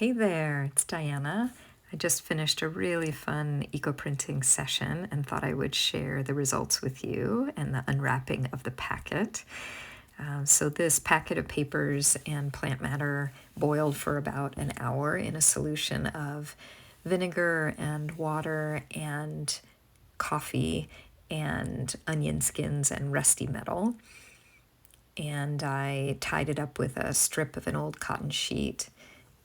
Hey there, it's Diana. I just finished a really fun eco-printing session and thought I would share the results with you and the unwrapping of the packet. So this packet of papers and plant matter boiled for about an hour in a solution of vinegar and water and coffee and onion skins and rusty metal. And I tied it up with a strip of an old cotton sheet,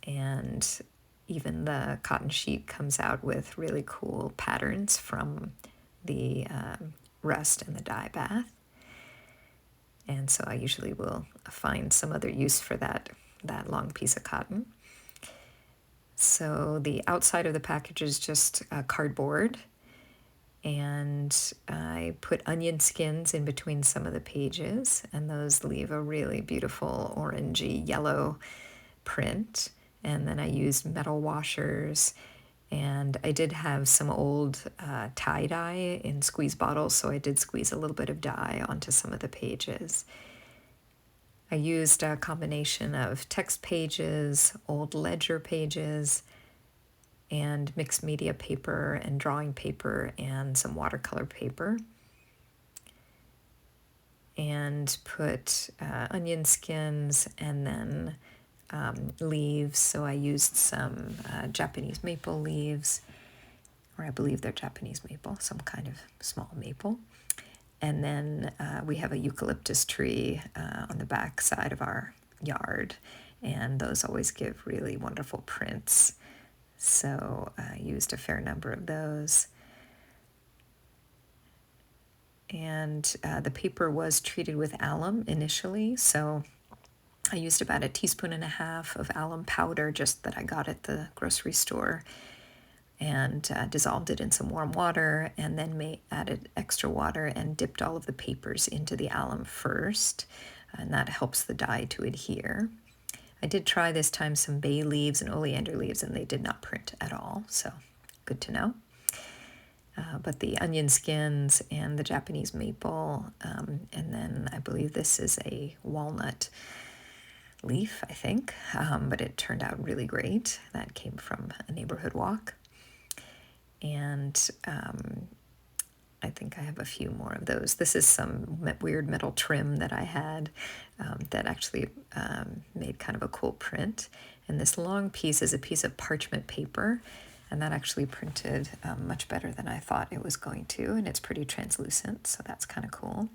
and even the cotton sheet comes out with really cool patterns from the rust and the dye bath. And so I usually will find some other use for that long piece of cotton. So the outside of the package is just cardboard, and I put onion skins in between some of the pages, and those leave a really beautiful orangey yellow print. And then I used metal washers, and I did have some old tie-dye in squeeze bottles, so I did squeeze a little bit of dye onto some of the pages. I used a combination of text pages, old ledger pages, and mixed media paper and drawing paper and some watercolor paper, and put onion skins and then leaves. So I used some Japanese maple leaves, or I believe they're Japanese maple, some kind of small maple. And then we have a eucalyptus tree on the back side of our yard, and those always give really wonderful prints. So I used a fair number of those. And the paper was treated with alum initially, so I used about 1.5 teaspoons of alum powder just that I got at the grocery store, and dissolved it in some warm water, and then added extra water and dipped all of the papers into the alum first, and that helps the dye to adhere. I did try this time some bay leaves and oleander leaves, and they did not print at all, so good to know. But the onion skins and the Japanese maple, and then I believe this is a walnut leaf, I think, but it turned out really great. That came from a neighborhood walk. And I think I have a few more of those. This is some weird metal trim that I had that actually made kind of a cool print. And this long piece is a piece of parchment paper, and that actually printed much better than I thought it was going to, and it's pretty translucent, so that's kind of cool.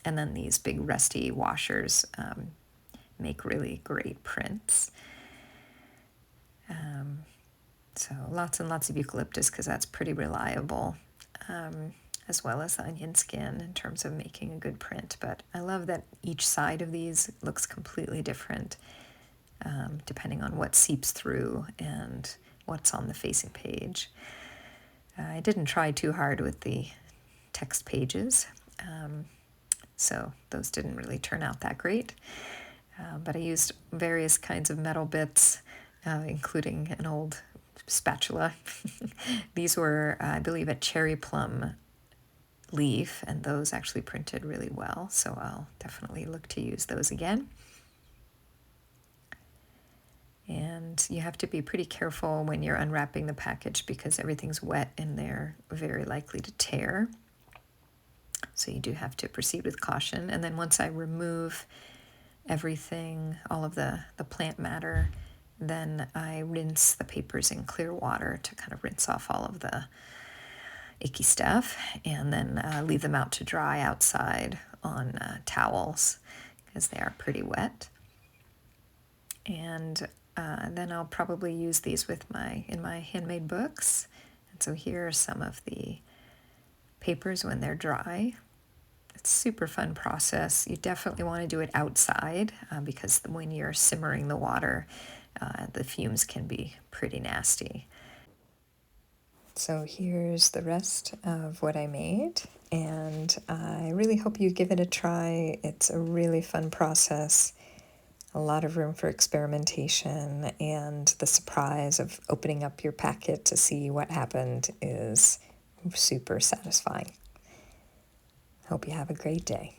And then these big rusty washers make really great prints. So lots and lots of eucalyptus, because that's pretty reliable, as well as the onion skin in terms of making a good print. But I love that each side of these looks completely different, depending on what seeps through and what's on the facing page. I didn't try too hard with the text pages, so those didn't really turn out that great. But I used various kinds of metal bits, including an old spatula. These were, I believe, a cherry plum leaf, and those actually printed really well, so I'll definitely look to use those again. And you have to be pretty careful when you're unwrapping the package, because everything's wet and they're very likely to tear. So you do have to proceed with caution. And then once I remove everything, all of the plant matter, then I rinse the papers in clear water to kind of rinse off all of the icky stuff, and then leave them out to dry outside on towels, because they are pretty wet. And then I'll probably use these in my handmade books. And so here are some of the papers when they're dry. It's a super fun process. You definitely want to do it outside, because when you're simmering the water, the fumes can be pretty nasty. So here's the rest of what I made, and I really hope you give it a try. It's a really fun process, a lot of room for experimentation, and the surprise of opening up your packet to see what happened is super satisfying. Hope you have a great day.